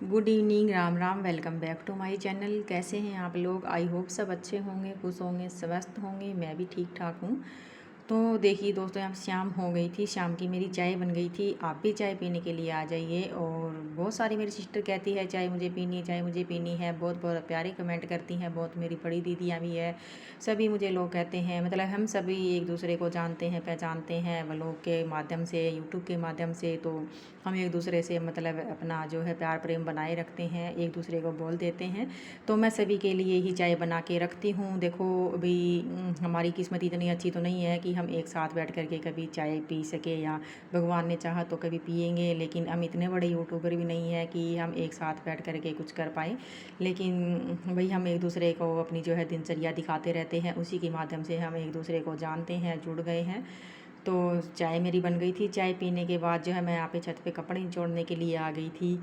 Good evening, Ram Ram. Welcome back to my channel. कैसे हैं आप लोग? आई होप सब अच्छे होंगे, खुश होंगे, स्वस्थ होंगे। मैं भी ठीक ठाक हूँ। तो देखिए दोस्तों, यहाँ शाम हो गई थी, शाम की मेरी चाय बन गई थी। आप भी चाय पीने के लिए आ जाइए। और बहुत सारी मेरी सिस्टर कहती है चाय मुझे पीनी है, चाय मुझे पीनी है। बहुत बहुत प्यारे कमेंट करती हैं। बहुत मेरी बड़ी दीदियाँ भी है, सभी मुझे लोग कहते हैं, मतलब हम सभी एक दूसरे को जानते हैं, पहचानते हैं व्लॉग के माध्यम से, यूट्यूब के माध्यम से। तो हम एक दूसरे से मतलब अपना जो है प्यार प्रेम बनाए रखते हैं, एक दूसरे को बोल देते हैं। तो मैं सभी के लिए ही चाय बना के रखती हूँ। देखो अभी हमारी किस्मत इतनी अच्छी तो नहीं है कि हम एक साथ बैठ कर के कभी चाय पी सके, या भगवान ने चाहा तो कभी पिएंगे, लेकिन हम इतने बड़े यूट्यूबर भी नहीं है कि हम एक साथ बैठ कर के कुछ कर पाएँ। लेकिन वही हम एक दूसरे को अपनी जो है दिनचर्या दिखाते रहते हैं, उसी के माध्यम से हम एक दूसरे को जानते हैं, जुड़ गए हैं। तो चाय मेरी बन गई थी। चाय पीने के बाद जो है मैं यहाँ पे छत पे कपड़े निचोड़ने के लिए आ गई थी।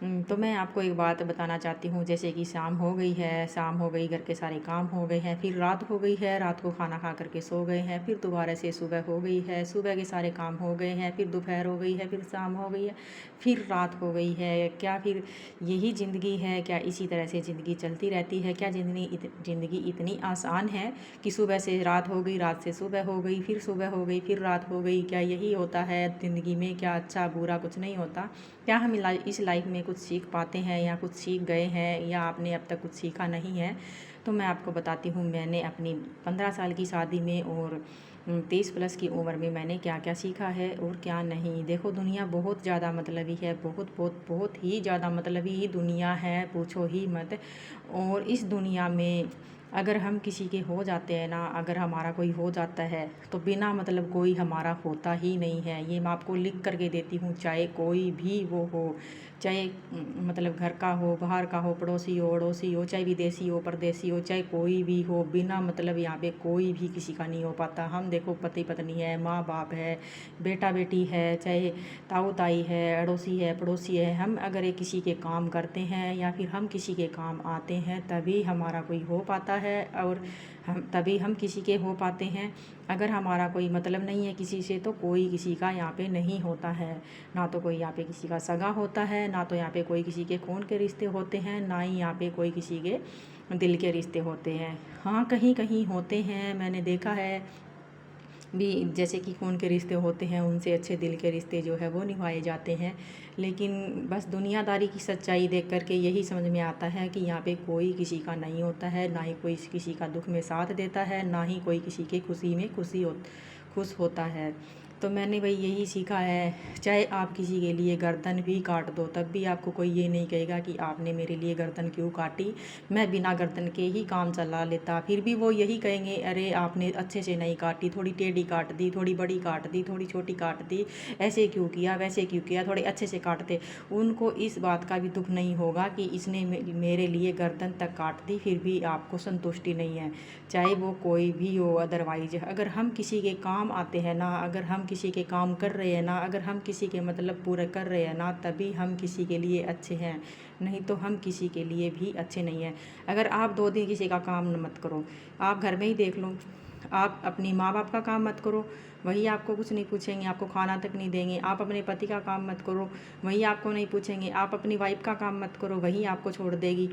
तो मैं आपको एक बात बताना चाहती हूँ, जैसे कि शाम हो गई है, शाम हो गई, घर के सारे काम हो गए हैं, फिर रात हो गई है, रात को खाना खा करके सो गए हैं, फिर दोबारा से सुबह हो गई है, सुबह के सारे काम हो गए हैं, फिर दोपहर हो गई है, फिर शाम हो गई है, फिर रात हो गई है। क्या फिर यही ज़िंदगी है? क्या इसी तरह से ज़िंदगी चलती रहती है? क्या ज़िंदगी इतनी आसान है कि सुबह से रात हो गई, रात से सुबह हो गई, फिर सुबह हो गई, फिर रात हो गई? क्या यही होता है ज़िंदगी में? क्या अच्छा बुरा कुछ नहीं होता? क्या हम इस लाइफ में कुछ सीख पाते हैं, या कुछ सीख गए हैं, या आपने अब तक कुछ सीखा नहीं है? तो मैं आपको बताती हूँ, मैंने अपनी 15 साल की शादी में और 30 प्लस की उम्र में मैंने क्या क्या सीखा है और क्या नहीं। देखो दुनिया बहुत ज़्यादा मतलबी है, बहुत बहुत बहुत ही ज़्यादा मतलबी दुनिया है, पूछो ही मत। और इस दुनिया में अगर हम किसी के हो जाते हैं ना, अगर हमारा कोई हो जाता है तो बिना मतलब कोई हमारा होता ही नहीं है। ये मैं आपको लिख करके देती हूँ, चाहे कोई भी वो हो, चाहे मतलब घर का हो, बाहर का हो, पड़ोसी हो, अड़ोसी हो, चाहे विदेशी हो, परदेसी हो, चाहे कोई भी हो, बिना मतलब यहाँ पे कोई भी किसी का नहीं हो पाता। हम देखो पति पत्नी है, माँ बाप है, बेटा बेटी है, चाहे ताऊ ताई है, अड़ोसी है, पड़ोसी है, हम अगर एक किसी के काम करते हैं या फिर हम किसी के काम आते हैं तभी हमारा कोई हो पाता है, और हम किसी के हो पाते हैं। अगर हमारा कोई मतलब नहीं है किसी से तो कोई किसी का यहाँ पे नहीं होता है। ना तो कोई यहाँ पे किसी का सगा होता है, ना तो यहाँ पे कोई किसी के खून के रिश्ते होते हैं, ना ही यहाँ पे कोई किसी के दिल के रिश्ते होते हैं। हाँ कहीं कहीं होते हैं, मैंने देखा है भी, जैसे कि खून के रिश्ते होते हैं उनसे अच्छे दिल के रिश्ते जो है वो निभाए जाते हैं। लेकिन बस दुनियादारी की सच्चाई देख कर के यही समझ में आता है कि यहाँ पे कोई किसी का नहीं होता है, ना ही कोई किसी का दुख में साथ देता है, ना ही कोई किसी के खुशी में खुश होता है। तो मैंने भाई यही सीखा है, चाहे आप किसी के लिए गर्दन भी काट दो तब भी आपको कोई ये नहीं कहेगा कि आपने मेरे लिए गर्दन क्यों काटी, मैं बिना गर्दन के ही काम चला लेता। फिर भी वो यही कहेंगे, अरे आपने अच्छे से नहीं काटी, थोड़ी टेढ़ी काट दी, थोड़ी बड़ी काट दी, थोड़ी छोटी काट दी, ऐसे क्यों किया, वैसे क्यों किया, थोड़े अच्छे से काटते। उनको इस बात का भी दुख नहीं होगा कि इसने मेरे लिए गर्दन तक काट दी, फिर भी आपको संतुष्टि नहीं है, चाहे वो कोई भी हो। अदरवाइज अगर हम किसी के काम आते हैं ना, अगर हम किसी के काम कर रहे हैं ना, अगर हम किसी के मतलब पूरे कर रहे हैं ना, तभी हम किसी के लिए अच्छे हैं, नहीं तो हम किसी के लिए भी अच्छे नहीं हैं। अगर आप 2 दिन किसी का काम मत करो, आप घर में ही देख लो, आप अपनी माँ बाप का काम मत करो, वही आपको कुछ नहीं पूछेंगे, आपको खाना तक नहीं देंगे। आप अपने पति का काम मत करो, वही आपको नहीं पूछेंगे। आप अपनी वाइफ का काम मत करो, वही आपको छोड़ देगी।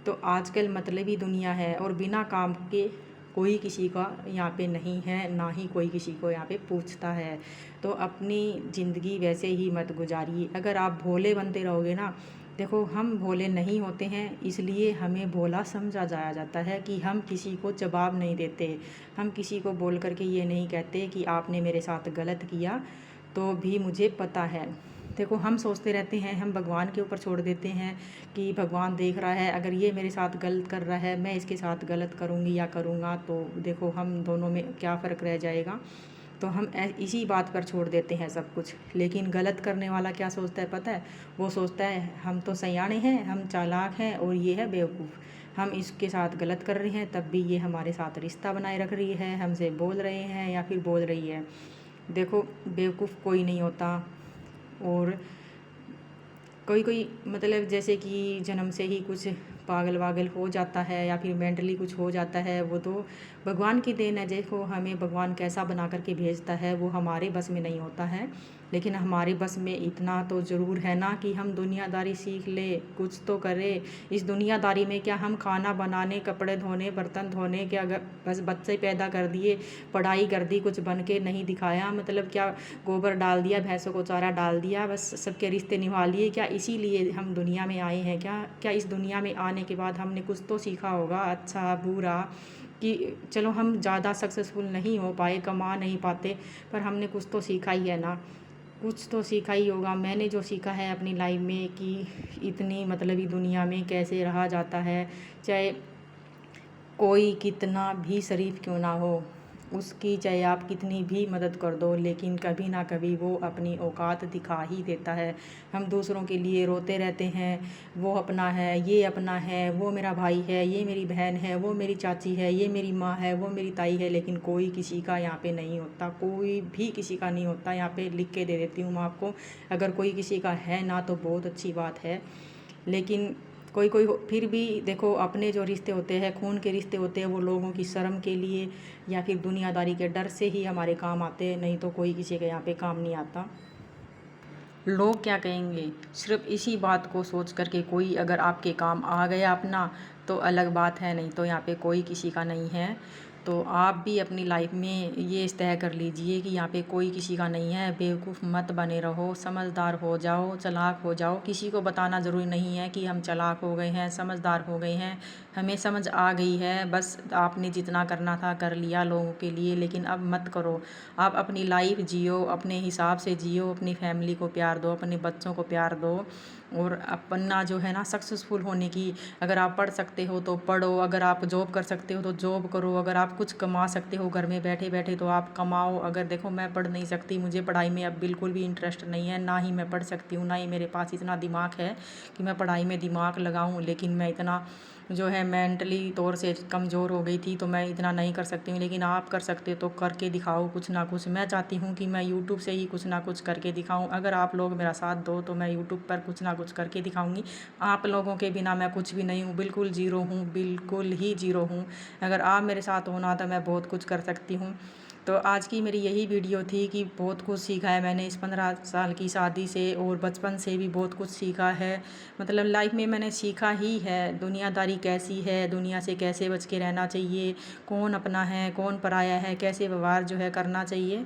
तो आजकल मतलबी दुनिया है, और बिना काम के कोई किसी का यहाँ पे नहीं है, ना ही कोई किसी को यहाँ पे पूछता है। तो अपनी ज़िंदगी वैसे ही मत गुजारिए। अगर आप भोले बनते रहोगे ना, देखो हम भोले नहीं होते हैं, इसलिए हमें भोला समझा जाया जाता है कि हम किसी को जवाब नहीं देते। हम किसी को बोल करके ये नहीं कहते कि आपने मेरे साथ गलत किया, तो भी मुझे पता है। देखो हम सोचते रहते हैं, हम भगवान के ऊपर छोड़ देते हैं कि भगवान देख रहा है, अगर ये मेरे साथ गलत कर रहा है, मैं इसके साथ गलत करूँगी या करूँगा, तो देखो हम दोनों में क्या फ़र्क रह जाएगा। तो हम इसी बात पर छोड़ देते हैं सब कुछ। लेकिन गलत करने वाला क्या सोचता है पता है? वो सोचता है हम तो सयाने हैं, हम चालाक हैं, और ये है बेवकूफ़। हम इसके साथ गलत कर रहे हैं तब भी ये हमारे साथ रिश्ता बनाए रख रही है, हमसे बोल रहे हैं या फिर बोल रही है। देखो बेवकूफ़ कोई नहीं होता। और कोई कोई मतलब जैसे कि जन्म से ही कुछ पागल वागल हो जाता है, या फिर मेंटली कुछ हो जाता है, वो तो भगवान की देन है। देखो हमें भगवान कैसा बना करके भेजता है वो हमारे बस में नहीं होता है। लेकिन हमारे बस में इतना तो ज़रूर है ना कि हम दुनियादारी सीख ले, कुछ तो करें। इस दुनियादारी में क्या हम खाना बनाने, कपड़े धोने, बर्तन धोने, क्या बस बच्चे पैदा कर दिए, पढ़ाई कर दी, कुछ बन के नहीं दिखाया, मतलब क्या गोबर डाल दिया, भैंसों को चारा डाल दिया, बस सबके रिश्ते निभा लिए, क्या इसीलिए हम दुनिया में आए हैं? क्या क्या इस दुनिया में आने के बाद हमने कुछ तो सीखा होगा, अच्छा बुरा, कि चलो हम ज़्यादा सक्सेसफुल नहीं हो पाए, कमा नहीं पाते, पर हमने कुछ तो सीखा ही है ना, कुछ तो सीखा ही होगा। मैंने जो सीखा है अपनी लाइफ में कि इतनी मतलबी दुनिया में कैसे रहा जाता है, चाहे कोई कितना भी शरीफ क्यों ना हो, उसकी चाहे आप कितनी भी मदद कर दो, लेकिन कभी ना कभी वो अपनी औकात दिखा ही देता है। हम दूसरों के लिए रोते रहते हैं, वो अपना है, ये अपना है, वो मेरा भाई है, ये मेरी बहन है, वो मेरी चाची है, ये मेरी माँ है, वो मेरी ताई है, लेकिन कोई किसी का यहाँ पे नहीं होता, कोई भी किसी का नहीं होता। यहाँ पे लिख के दे देती हूँ मैं आपको, अगर कोई किसी का है ना तो बहुत अच्छी बात है, लेकिन कोई कोई फिर भी देखो, अपने जो रिश्ते होते हैं, खून के रिश्ते होते हैं, वो लोगों की शर्म के लिए या फिर दुनियादारी के डर से ही हमारे काम आते हैं, नहीं तो कोई किसी के यहाँ पे काम नहीं आता। लोग क्या कहेंगे, सिर्फ इसी बात को सोच कर के कोई अगर आपके काम आ गया अपना, तो अलग बात है, नहीं तो यहाँ पे कोई किसी का नहीं है। तो आप भी अपनी लाइफ में ये तय कर लीजिए कि यहाँ पे कोई किसी का नहीं है। बेवकूफ़ मत बने रहो, समझदार हो जाओ, चालाक हो जाओ। किसी को बताना ज़रूरी नहीं है कि हम चालाक हो गए हैं, समझदार हो गए हैं, हमें समझ आ गई है, बस आपने जितना करना था कर लिया लोगों के लिए, लेकिन अब मत करो। आप अपनी लाइफ जियो, अपने हिसाब से जियो, अपनी फैमिली को प्यार दो, अपने बच्चों को प्यार दो, और अपना जो है ना सक्सेसफुल होने की, अगर आप पढ़ सकते हो तो पढ़ो, अगर आप जॉब कर सकते हो तो जॉब करो, अगर आप कुछ कमा सकते हो घर में बैठे बैठे तो आप कमाओ। अगर देखो, मैं पढ़ नहीं सकती, मुझे पढ़ाई में अब बिल्कुल भी इंटरेस्ट नहीं है, ना ही मैं पढ़ सकती हूँ, ना ही मेरे पास इतना दिमाग है कि मैं पढ़ाई में दिमाग लगाऊँ, लेकिन मैं इतना जो है मेंटली तौर से कमज़ोर हो गई थी, तो मैं इतना नहीं कर सकती हूँ। लेकिन आप कर सकते हो तो करके दिखाओ कुछ ना कुछ। मैं चाहती हूँ कि मैं यूट्यूब से ही कुछ ना कुछ करके दिखाऊँ। अगर आप लोग मेरा साथ दो तो मैं यूट्यूब पर कुछ ना कुछ करके दिखाऊँगी। आप लोगों के बिना मैं कुछ भी नहीं हूँ, बिल्कुल ज़ीरो हूँ, बिल्कुल ही ज़ीरो हूँ। अगर आप मेरे साथ हो ना तो मैं बहुत कुछ कर सकती हूँ। तो आज की मेरी यही वीडियो थी कि बहुत कुछ सीखा है मैंने इस 15 साल की शादी से, और बचपन से भी बहुत कुछ सीखा है। मतलब लाइफ में मैंने सीखा ही है दुनियादारी कैसी है, दुनिया से कैसे बच के रहना चाहिए, कौन अपना है, कौन पराया है, कैसे व्यवहार जो है करना चाहिए।